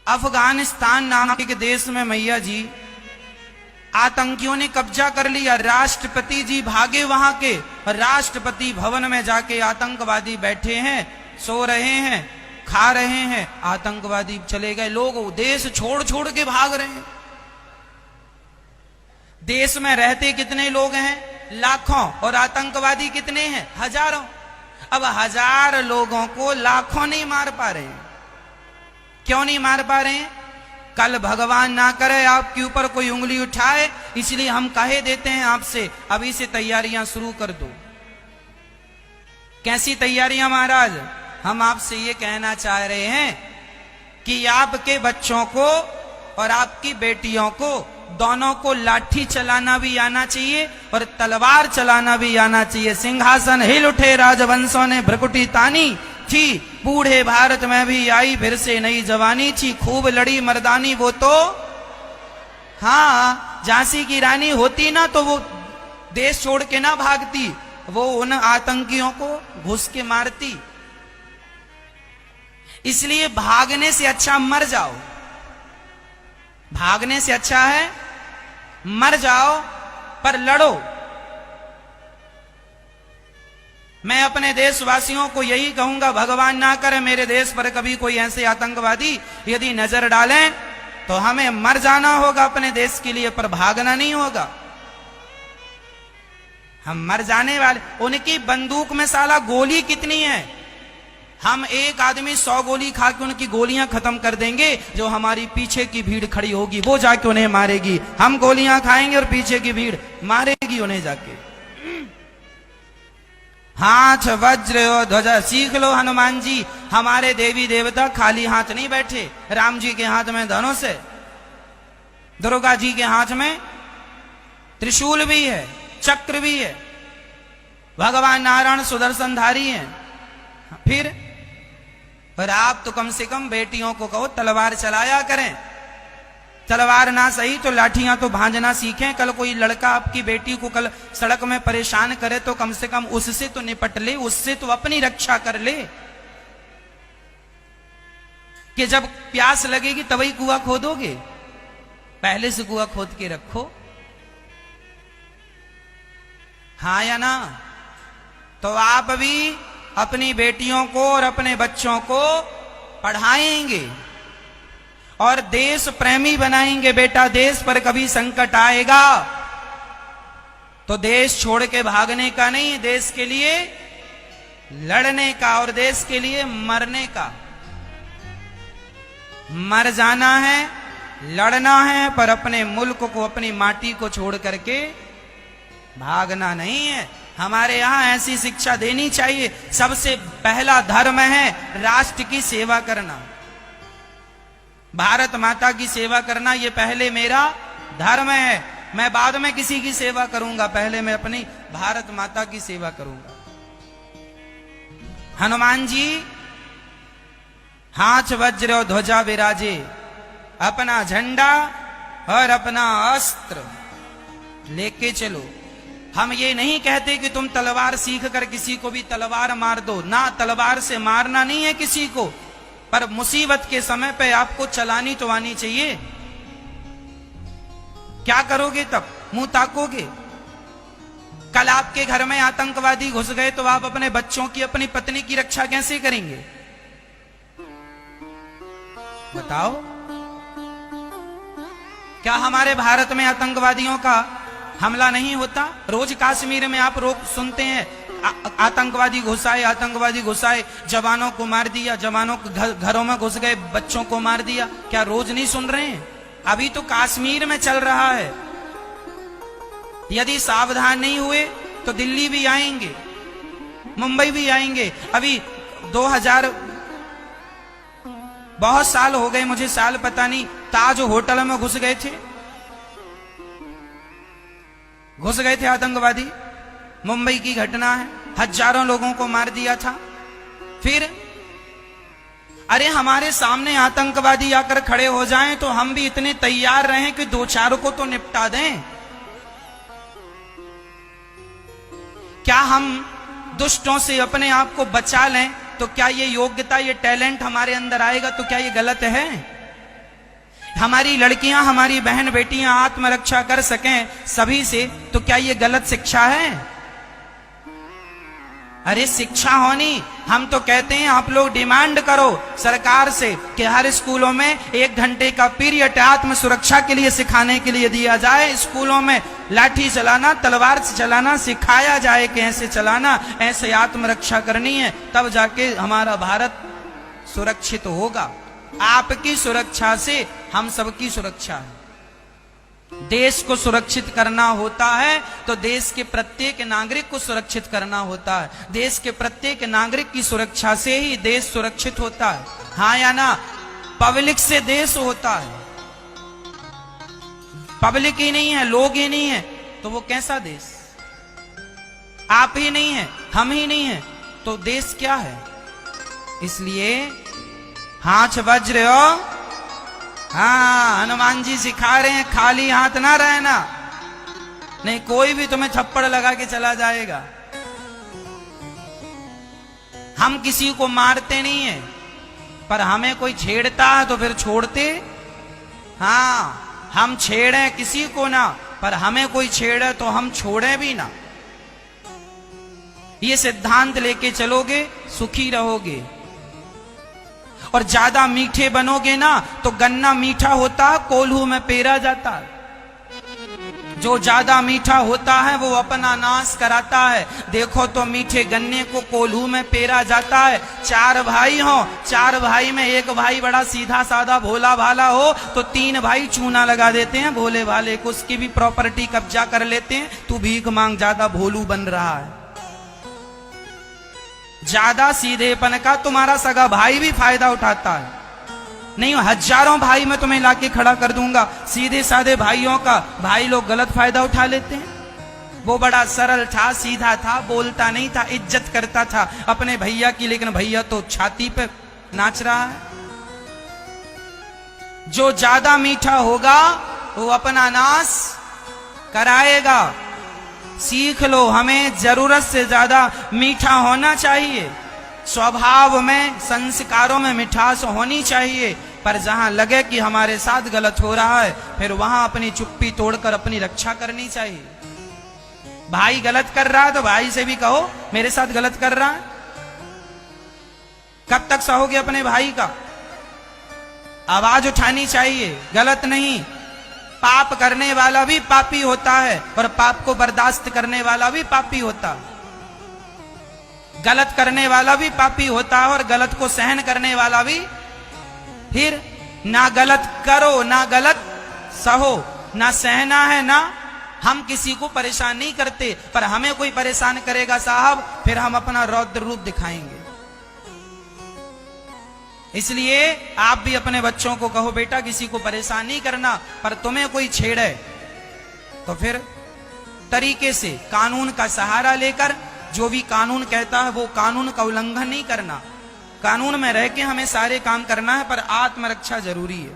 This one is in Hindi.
अफगानिस्तान नामक एक देश में मैया जी आतंकियों ने कब्जा कर लिया। राष्ट्रपति जी भागे वहां के, राष्ट्रपति भवन में जाके आतंकवादी बैठे हैं, सो रहे हैं, खा रहे हैं, आतंकवादी चले गए। लोग देश छोड़ छोड़ के भाग रहे हैं। देश में रहते कितने लोग हैं? लाखों। और आतंकवादी कितने हैं? हजारों। अब 1000 लोगों को लाखों नहीं मार पा रहे हैं। क्यों नहीं मार पा रहे हैं? कल भगवान ना करे आपके ऊपर कोई उंगली उठाए, इसलिए हम कहे देते हैं आपसे अभी से तैयारियां शुरू कर दो। कैसी तैयारियां महाराज? हम आपसे ये कहना चाह रहे हैं कि आपके बच्चों को और आपकी बेटियों को दोनों को लाठी चलाना भी आना चाहिए और तलवार चलाना भी आना चाहिए। सिंहासन हिल उठे, राजवंशों ने भ्रकुटी तानी थी, बूढ़े भारत में भी आई फिर से नई जवानी थी। खूब लड़ी मर्दानी वो तो, हाँ, झांसी की रानी होती ना तो वो देश छोड़ के ना भागती, वो उन आतंकियों को घुस के मारती। इसलिए भागने से अच्छा मर जाओ। भागने से अच्छा है मर जाओ, पर लड़ो। मैं अपने देशवासियों को यही कहूंगा, भगवान ना करे मेरे देश पर कभी कोई ऐसे आतंकवादी यदि नजर डालें तो हमें मर जाना होगा अपने देश के लिए, पर भागना नहीं होगा। हम मर जाने वाले। उनकी बंदूक में साला गोली कितनी है? हम एक आदमी 100 गोली खा के उनकी गोलियां खत्म कर देंगे। जो हमारी पीछे की भीड़ खड़ी होगी वो जाके उन्हें मारेगी। हम गोलियां खाएंगे और पीछे की भीड़ मारेगी उन्हें जाके। हाथ वज्र और ध्वजा सीख लो हनुमान जी। हमारे देवी देवता खाली हाथ नहीं बैठे। राम जी के हाथ में धनुष है, दुर्गा जी के हाथ में त्रिशूल भी है, चक्र भी है, भगवान नारायण सुदर्शनधारी हैं। फिर पर आप तो कम से कम बेटियों को कहो तलवार चलाया करें। तलवार ना सही तो लाठियां तो भांजना सीखें। कल कोई लड़का आपकी बेटी को कल सड़क में परेशान करे तो कम से कम उससे तो निपट ले, उससे तो अपनी रक्षा कर ले। कि जब प्यास लगेगी तभी कुआं खोदोगे? पहले से कुआं खोद के रखो। हाँ या ना? तो आप भी अपनी बेटियों को और अपने बच्चों को पढ़ाएंगे और देश प्रेमी बनाएंगे। बेटा, देश पर कभी संकट आएगा तो देश छोड़ के भागने का नहीं, देश के लिए लड़ने का और देश के लिए मरने का। मर जाना है, लड़ना है, पर अपने मुल्क को, अपनी माटी को छोड़ करके भागना नहीं है। हमारे यहां ऐसी शिक्षा देनी चाहिए। सबसे पहला धर्म है राष्ट्र की सेवा करना, भारत माता की सेवा करना। ये पहले मेरा धर्म है। मैं बाद में किसी की सेवा करूंगा, पहले मैं अपनी भारत माता की सेवा करूंगा। हनुमान जी हाथ वज्र और ध्वजा विराजे, अपना झंडा और अपना अस्त्र लेके चलो। हम ये नहीं कहते कि तुम तलवार सीख कर किसी को भी तलवार मार दो ना, तलवार से मारना नहीं है किसी को, पर मुसीबत के समय पे आपको चलानी तो आनी चाहिए। क्या करोगे तब? मुंह ताकोगे? कल आपके घर में आतंकवादी घुस गए तो आप अपने बच्चों की, अपनी पत्नी की रक्षा कैसे करेंगे? बताओ। क्या हमारे भारत में आतंकवादियों का हमला नहीं होता? रोज कश्मीर में आप रोज सुनते हैं आतंकवादी घुसाए, आतंकवादी घुसाए, जवानों को मार दिया, जवानों को घरों में घुस गए, बच्चों को मार दिया। क्या रोज नहीं सुन रहे हैं? अभी तो कश्मीर में चल रहा है। यदि सावधान नहीं हुए तो दिल्ली भी आएंगे, मुंबई भी आएंगे। अभी 2000 बहुत साल हो गए, मुझे साल पता नहीं, ताज होटल में घुस गए थे, घुस गए थे आतंकवादी। मुंबई की घटना है, हजारों लोगों को मार दिया था। फिर अरे हमारे सामने आतंकवादी आकर खड़े हो जाएं तो हम भी इतने तैयार रहें कि 2-4 को तो निपटा दें। क्या हम दुष्टों से अपने आप को बचा लें तो क्या ये योग्यता, ये टैलेंट हमारे अंदर आएगा तो क्या ये गलत है? हमारी लड़कियां, हमारी बहन बेटियां आत्मरक्षा कर सकें सभी से, तो क्या ये गलत शिक्षा है? अरे शिक्षा होनी, हम तो कहते हैं आप लोग डिमांड करो सरकार से कि हर स्कूलों में 1 घंटे का पीरियड आत्म सुरक्षा के लिए सिखाने के लिए दिया जाए। स्कूलों में लाठी चलाना, तलवार से चलाना सिखाया जाए कि ऐसे चलाना, ऐसे आत्मरक्षा करनी है, तब जाके हमारा भारत सुरक्षित होगा। आपकी सुरक्षा से हम सबकी सुरक्षा है। देश को सुरक्षित करना होता है तो देश के प्रत्येक नागरिक को सुरक्षित करना होता है। देश के प्रत्येक नागरिक की सुरक्षा से ही देश सुरक्षित होता है। हाँ या ना? पब्लिक से देश होता है। पब्लिक ही नहीं है, लोग ही नहीं है, तो वो कैसा देश? आप ही नहीं है, हम ही नहीं है, तो देश क्या है? इसलिए हाथ वज्र हो। हाँ, हनुमान जी सिखा रहे हैं खाली हाथ ना रहना। नहीं, कोई भी तुम्हें थप्पड़ लगा के चला जाएगा। हम किसी को मारते नहीं है, पर हमें कोई छेड़ता है तो फिर छोड़ते। हाँ, हम छेड़े किसी को ना, पर हमें कोई छेड़े तो हम छोड़े भी ना। ये सिद्धांत लेके चलोगे, सुखी रहोगे। और ज्यादा मीठे बनोगे ना तो गन्ना मीठा होता है, कोल्हू में पेरा जाता है। जो ज्यादा मीठा होता है वो अपना नाश कराता है। देखो तो मीठे गन्ने को कोल्हू में पेरा जाता है। 4 भाई हो, 4 भाई में एक भाई बड़ा सीधा साधा भोला भाला हो तो 3 भाई चूना लगा देते हैं भोले भाले को, उसकी भी प्रॉपर्टी कब्जा कर लेते हैं। तू भीख मांग, ज्यादा भोलू बन रहा है। ज्यादा सीधेपन का तुम्हारा सगा भाई भी फायदा उठाता है। नहीं, हजारों भाई मैं तुम्हें लाके खड़ा कर दूंगा, सीधे साधे भाइयों का भाई लोग गलत फायदा उठा लेते हैं। वो बड़ा सरल था, सीधा था, बोलता नहीं था, इज्जत करता था अपने भैया की, लेकिन भैया तो छाती पे नाच रहा है। जो ज्यादा मीठा होगा वो अपना नाश कराएगा। सीख लो, हमें जरूरत से ज्यादा मीठा होना चाहिए। स्वभाव में, संस्कारों में मिठास होनी चाहिए, पर जहां लगे कि हमारे साथ गलत हो रहा है फिर वहां अपनी चुप्पी तोड़कर अपनी रक्षा करनी चाहिए। भाई गलत कर रहा है तो भाई से भी कहो मेरे साथ गलत कर रहा है। कब तक सहोगे अपने भाई का? आवाज उठानी चाहिए, गलत नहीं। पाप करने वाला भी पापी होता है और पाप को बर्दाश्त करने वाला भी पापी होता है। गलत करने वाला भी पापी होता है और गलत को सहन करने वाला भी। फिर ना गलत करो, ना गलत सहो, ना सहना है ना। हम किसी को परेशान नहीं करते, पर हमें कोई परेशान करेगा साहब, फिर हम अपना रौद्र रूप दिखाएंगे। इसलिए आप भी अपने बच्चों को कहो बेटा किसी को परेशान नहीं करना, पर तुम्हें कोई छेड़े तो फिर तरीके से कानून का सहारा लेकर, जो भी कानून कहता है वो कानून का उल्लंघन नहीं करना। कानून में रह के हमें सारे काम करना है, पर आत्मरक्षा जरूरी है।